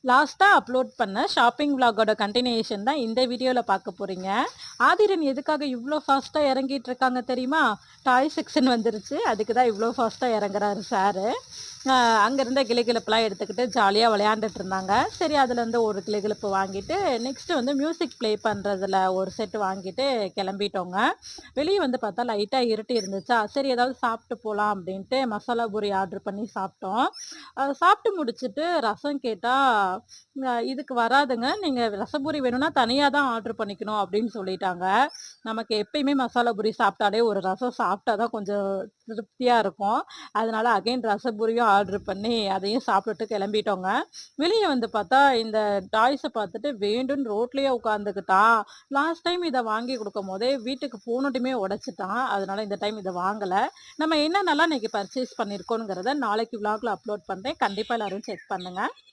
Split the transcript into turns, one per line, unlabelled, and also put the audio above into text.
லாஸ்ட்டா அப்லோட் பண்ண shopping விளாகோட continuation தான் இந்த வீடியோல பார்க்க போறீங்க. ஆதிரன் எதுக்காக இவ்ளோ ஃபாஸ்ட்டா இறங்கிட்டு இருக்காங்க தெரியுமா? டாய் செக்ஷன் வந்துருச்சு. அதுக்கு தான் இவ்ளோ ஃபாஸ்ட்டா இறங்குறாரு சாரு. அ அங்க இருந்த கிளுகிளுப்புலாம் எடுத்துக்கிட்டு ஜாலியா விளையாண்டுட்டு இருந்தாங்க. சரி அதுலேருந்து ஒரு கிளுகிளுப்பு வாங்கிட்டு, நெக்ஸ்ட் வந்து மியூசிக் ப்ளே பண்றதுல ஒரு செட் வாங்கிட்டு கிளம்பிட்டோங்க. வெளிய வந்து பார்த்தா லைட்டா இருட்டி இருந்துச்சா, சரி ஏதாவது சாப்பிட்டு போலாம் அப்படின்ட்டு மசாலா பூரி ஆர்டர் பண்ணி சாப்பிட்டோம். சாப்பிட்டு முடிச்சுட்டு ரசம் கேட்டா, இதுக்கு வராதுங்க. நீங்க ரசப்பூரி வேணும்னா தனியா தான் ஆர்டர் பண்ணிக்கணும் அப்படின்னு சொல்லிட்டாங்க. நமக்கு எப்பயுமே மசாலா பூரி சாப்பிட்டாலே ஒரு ரசம் சாப்பிட்டா தான் கொஞ்சம் திருப்தியா இருக்கும். அதனால அகைன் ரசப்பூரியும் ஆர்டர் பண்ணி அதையும் சாப்பிட்டுட்டு கிளம்பிட்டோங்க. வெளிய வந்து பார்த்தா இந்த டாய்ஸ பார்த்துட்டு வேண்டுன்னு ரோட்லயே உட்காந்துக்கிட்டான். லாஸ்ட் டைம் இத வாங்கி குடுக்கும்போதே வீட்டுக்கு போனதுமே உடைச்சுட்டான். அதனால இந்த டைம் இத வாங்கல. நம்ம என்னென்னலாம் இன்னைக்கு பர்ச்சேஸ் பண்ணியிருக்கோங்கிறத நாளைக்கு விளாக்ல அப்லோட் பண்றேன். கண்டிப்பா எல்லாரும் செக் பண்ணுங்க.